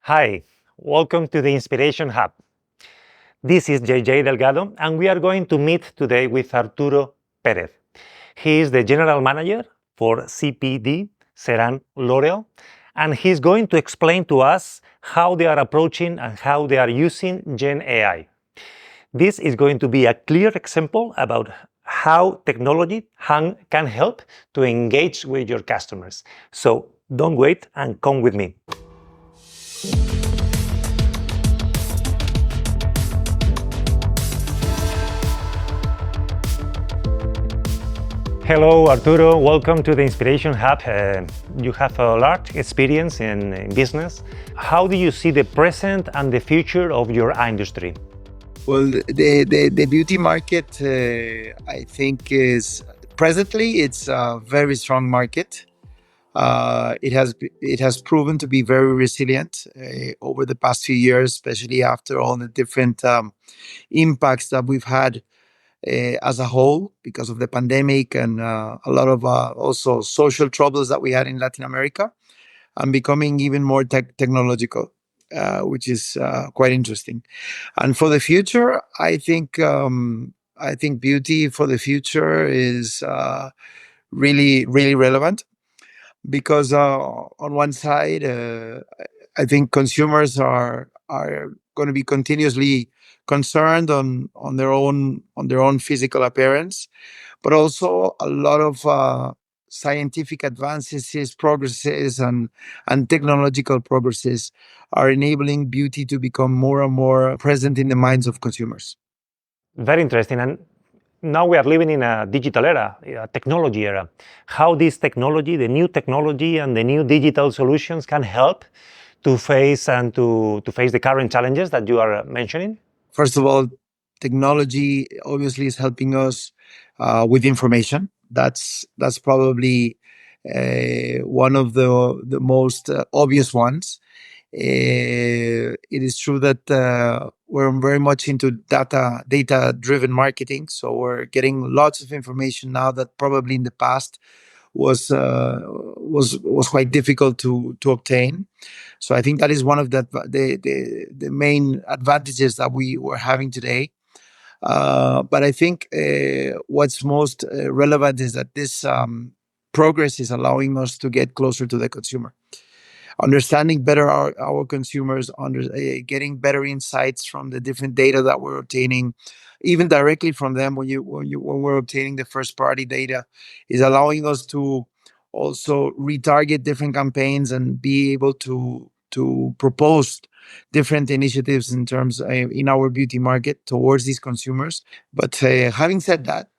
Hi, welcome to the Inspiration Hub. This is JJ Delgado, and we are going to meet today with Arturo Perez. He is the general manager for CPD, Serán Loreal, and he's going to explain to us how they are approaching and how they are using genAI. This is going to be a clear example about how technology can help to engage with your customers. So don't wait and come with me. Hello, Arturo. Welcome to the Inspiration Hub. You have a large experience in business. How do you see the present and the future of your industry? Well, the beauty market, I think, is presently it's a very strong market. It has proven to be very resilient over the past few years, especially after all the different impacts that we've had as a whole because of the pandemic and a lot of also social troubles that we had in Latin America, and becoming even more technological, which is quite interesting. And for the future, I think beauty for the future is really relevant because on one side, I think consumers are going to be continuously concerned on their own physical appearance, but also a lot of scientific advances, progresses, and technological progresses are enabling beauty to become more and more present in the minds of consumers. Very interesting. And now we are living in a digital era, a technology era. How this technology, the new technology and the new digital solutions can help to face the current challenges that you are mentioning? First of all, technology obviously is helping us with information. That's probably one of the most obvious ones. It is true that we're very much into data driven marketing, so we're getting lots of information now that probably in the past was quite difficult to obtain. So I think that is one of the main advantages that we were having today. But I think what's most relevant is that this progress is allowing us to get closer to the consumer, understanding better our consumers, getting better insights from the different data that we're obtaining, even directly from them. When we're obtaining the first party data, is allowing us to also retarget different campaigns and be able to propose different initiatives in terms in our beauty market towards these consumers. But having said that,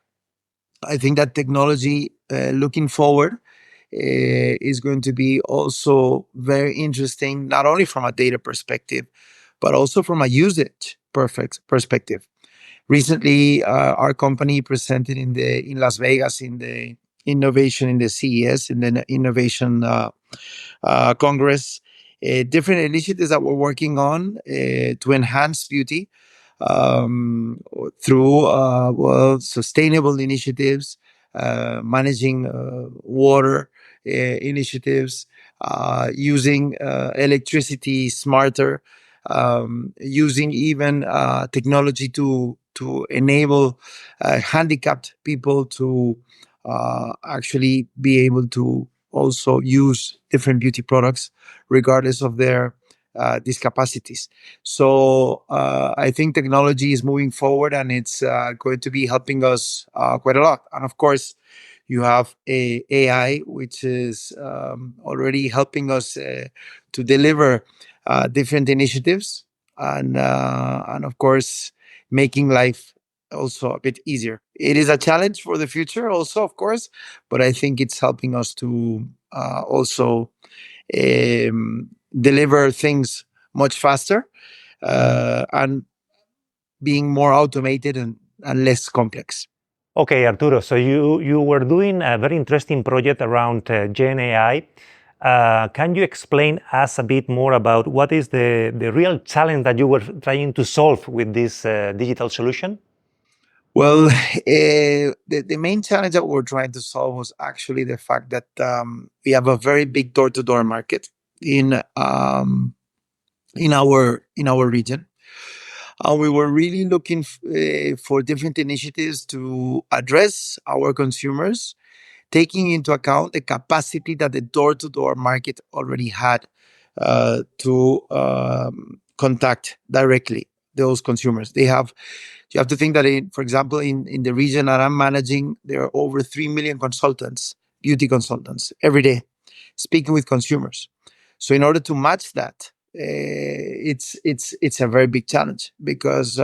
I think that technology, looking forward, is going to be also very interesting, not only from a data perspective, but also from a usage perfect perspective. Recently, our company presented in Las Vegas in the innovation in the CES, in the innovation Congress, different initiatives that we're working on to enhance beauty through sustainable initiatives, managing water initiatives, using electricity smarter, using even technology to enable handicapped people to actually be able to also use different beauty products regardless of their discapacities. So I think technology is moving forward, and it's going to be helping us quite a lot. And of course, you have AI, which is already helping us to deliver different initiatives, and of course, making life also a bit easier. It is a challenge for the future, also, of course, but I think it's helping us to also deliver things much faster and being more automated and less complex. Okay, Arturo, so you were doing a very interesting project around genAI. Can you explain us a bit more about what is the real challenge that you were trying to solve with this digital solution? Well, the main challenge that we're trying to solve was actually the fact that we have a very big door-to-door market in in our region. And we were really looking for different initiatives to address our consumers, taking into account the capacity that the door-to-door market already had to contact directly those consumers. You have to think that, for example, in the region that I'm managing, there are over 3 million consultants, beauty consultants, every day speaking with consumers. So in order to match that, it's a very big challenge because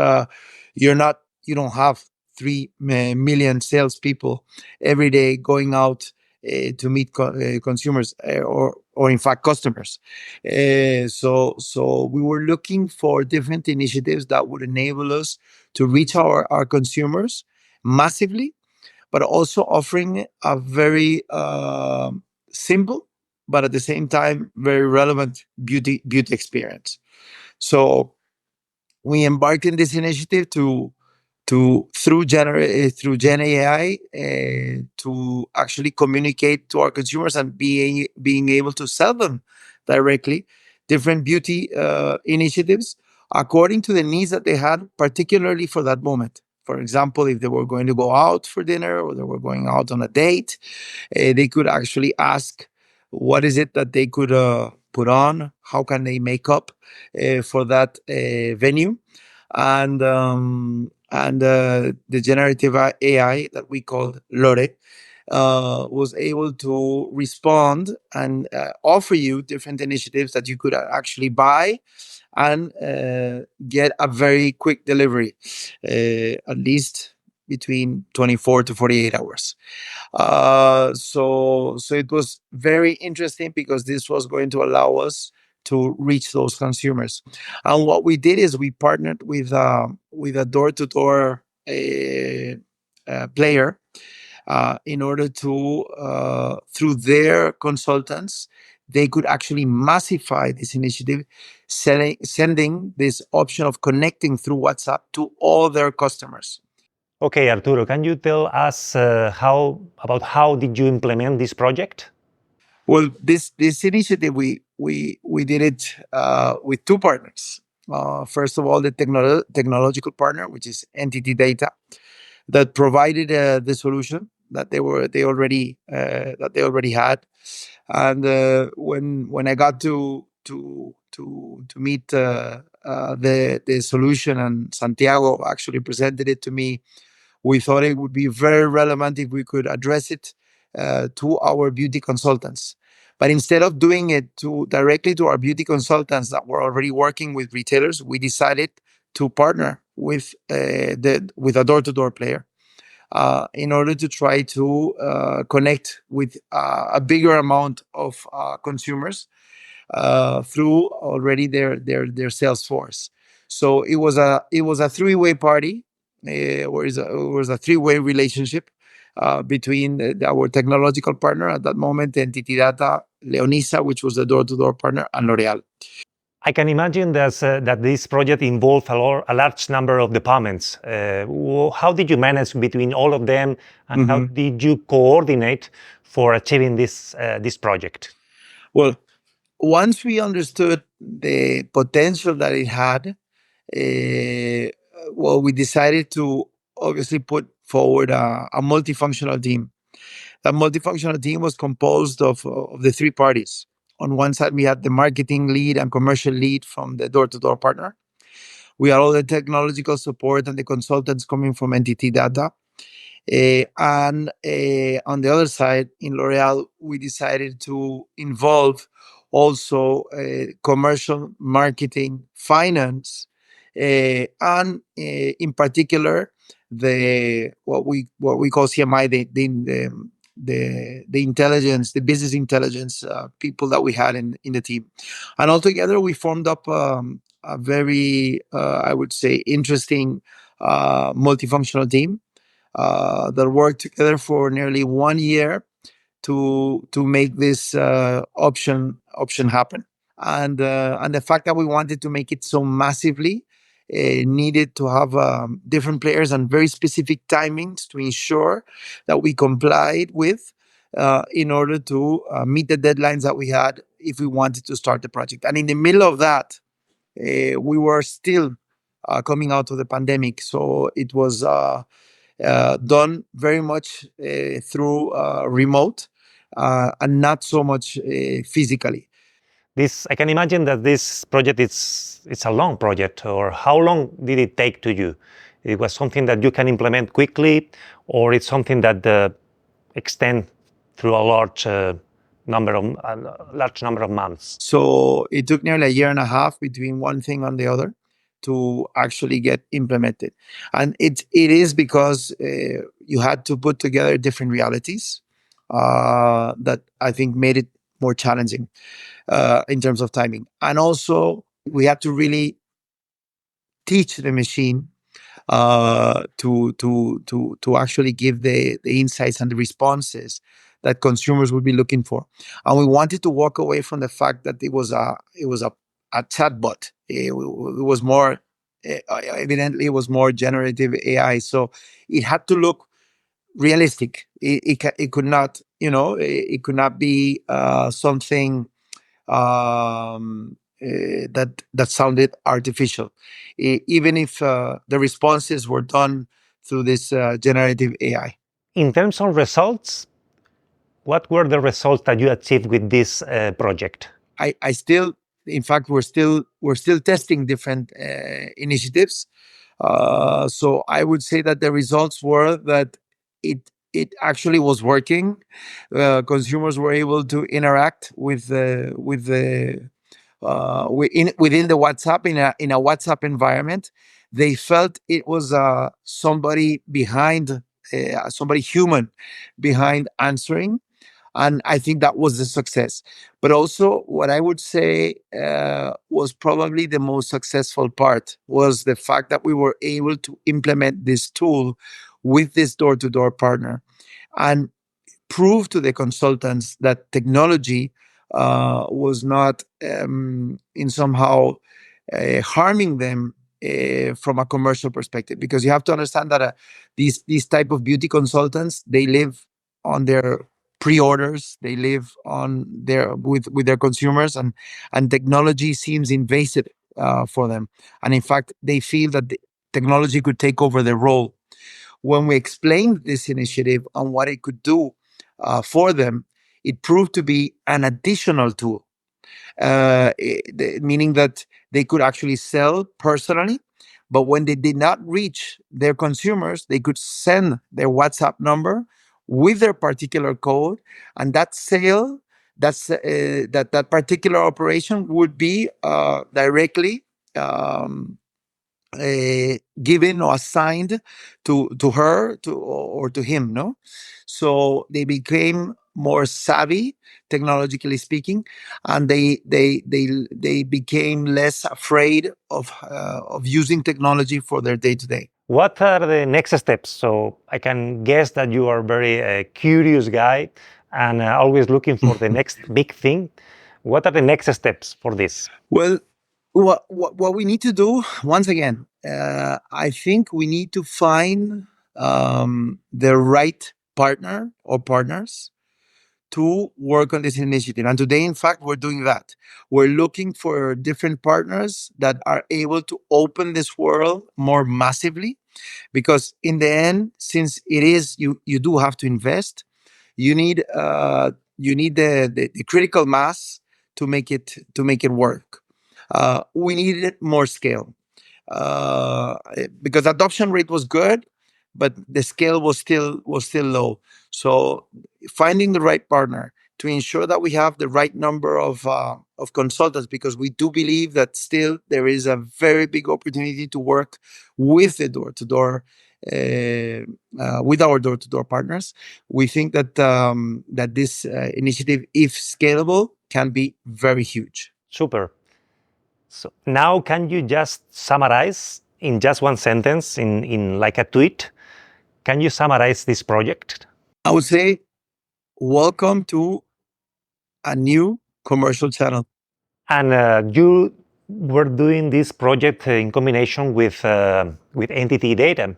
you don't have 3 million salespeople every day going out to meet consumers or in fact customers. So we were looking for different initiatives that would enable us to reach our consumers massively, but also offering a very simple, but at the same time very relevant beauty experience. So we embarked in this initiative through GenAI to actually communicate to our consumers and being able to sell them directly different beauty initiatives according to the needs that they had, particularly for that moment. For example, if they were going to go out for dinner or they were going out on a date, they could actually ask what is it that they could put on, how can they make up for that venue, and the generative AI that we called Lore was able to respond and offer you different initiatives that you could actually buy and get a very quick delivery, at least between 24 to 48 hours. So it was very interesting because this was going to allow us to reach those consumers. And what we did is we partnered with a door-to-door player in order to through their consultants they could actually massify this initiative, sending this option of connecting through WhatsApp to all their customers. Okay, Arturo, can you tell us how did you implement this project? Well, this initiative we did it with two partners. First of all, the technological partner, which is Entity Data, that provided the solution that they already had. And when I got to meet the solution, and Santiago actually presented it to me, we thought it would be very relevant if we could address it to our beauty consultants. But instead of doing it directly to our beauty consultants that were already working with retailers, we decided to partner with a door-to-door player in order to try to connect with a bigger amount of consumers through already their sales force. So it was a three-way party, or it was a three-way relationship between our technological partner at that moment, Entity Data, Leonisa, which was the door-to-door partner, and Loreal. I can imagine that this project involved a large number of departments. How did you manage between all of them, and how did you coordinate for achieving this project? Well, once we understood the potential that it had, well, we decided to obviously put forward a multifunctional team. That multifunctional team was composed of the three parties. On one side, we had the marketing lead and commercial lead from the door-to-door partner. We had all the technological support and the consultants coming from Entity Data. And on the other side, in L'Oreal, we decided to involve also commercial, marketing, finance, and in particular the what we call CMI, the intelligence, the business intelligence people that we had in the team, and altogether we formed up a very I would say interesting multifunctional team that worked together for nearly 1 year to make this option happen. And the fact that we wanted to make it so massively needed to have different players and very specific timings to ensure that we complied with in order to meet the deadlines that we had if we wanted to start the project. And in the middle of that, we were still coming out of the pandemic. So it was done very much through remote and not so much physically. I can imagine that this project it's a long project. Or how long did it take to you? It was something that you can implement quickly, or it's something that extend through a large number of months. So it took nearly a year and a half between one thing and the other to actually get implemented. And it is because you had to put together different realities that I think made it more challenging in terms of timing. And also, we had to really teach the machine to actually give the insights and the responses that consumers would be looking for. And we wanted to walk away from the fact that it was a chatbot. It was more evidently it was more generative AI. So it had to look realistic. It could not, it could not be something that sounded artificial, even if the responses were done through this generative AI. In terms of results, what were the results that you achieved with this project? I still, in fact, we're still testing different initiatives. So I would say that the results were that it actually was working. Consumers were able to interact with the within the WhatsApp in a WhatsApp environment. They felt it was somebody behind, somebody human behind answering, and I think that was the success. But also, what I would say was probably the most successful part was the fact that we were able to implement this tool with this door-to-door partner and prove to the consultants that technology was not in somehow harming them from a commercial perspective, because you have to understand that these type of beauty consultants, they live on their pre-orders, they live on their with their consumers, and technology seems invasive for them, and in fact they feel that the technology could take over their role. When we explained this initiative and what it could do for them, it proved to be an additional tool, meaning that they could actually sell personally, but when they did not reach their consumers, they could send their WhatsApp number with their particular code, and that sale, that particular operation would be directly given or assigned to her or to him. No, so they became more savvy, technologically speaking, and they became less afraid of using technology for their day to day. What are the next steps? So I can guess that you are a very curious guy and always looking for the next big thing. What are the next steps for this? Well, what we need to do, once again, I think we need to find the right partner or partners to work on this initiative. And today, in fact, we're doing that. We're looking for different partners that are able to open this world more massively, because in the end, since it is, you do have to invest. You need the critical mass to make it work. We needed more scale because adoption rate was good, but the scale was still low. So finding the right partner to ensure that we have the right number of consultants, because we do believe that still there is a very big opportunity to work with the door-to-door, with our door-to-door partners. We think that that this initiative, if scalable, can be very huge. Super. So now, can you just summarize in just one sentence, in like a tweet? Can you summarize this project? I would say, welcome to a new commercial channel. And you were doing this project in combination with entity data.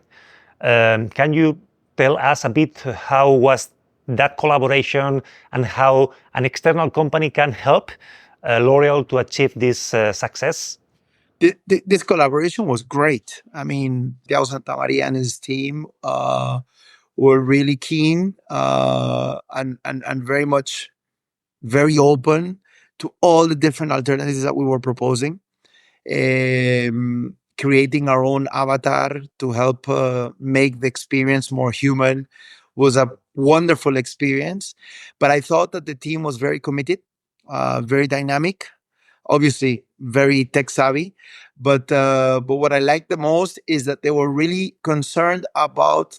Can you tell us a bit how was that collaboration and how an external company can help L'Oreal to achieve this success? This collaboration was great. I mean, Diao Santamaria and his team were really keen and very much very open to all the different alternatives that we were proposing. Creating our own avatar to help make the experience more human was a wonderful experience. But I thought that the team was very committed, very dynamic, obviously very tech savvy. But what I liked the most is that they were really concerned about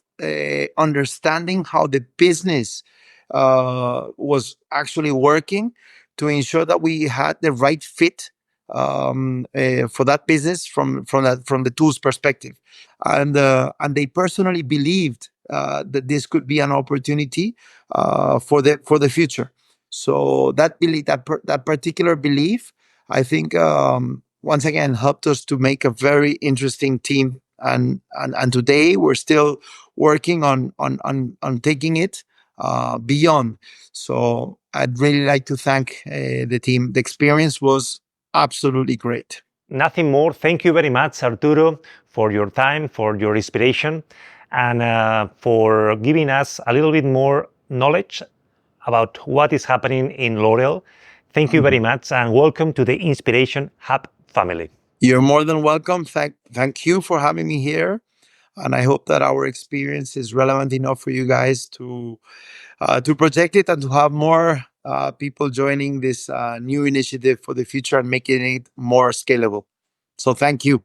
understanding how the business was actually working to ensure that we had the right fit for that business from the tools perspective, and they personally believed that this could be an opportunity for the future. So that belief, that particular belief, I think once again helped us to make a very interesting team. And today we're still working on taking it beyond. So I'd really like to thank the team. The experience was absolutely great. Nothing more. Thank you very much, Arturo, for your time, for your inspiration, and for giving us a little bit more knowledge about what is happening in Loreal. Thank you very much, and welcome to the Inspiration Hub family. You're more than welcome. Thank you for having me here. And I hope that our experience is relevant enough for you guys to project it and to have more people joining this new initiative for the future and making it more scalable. So thank you.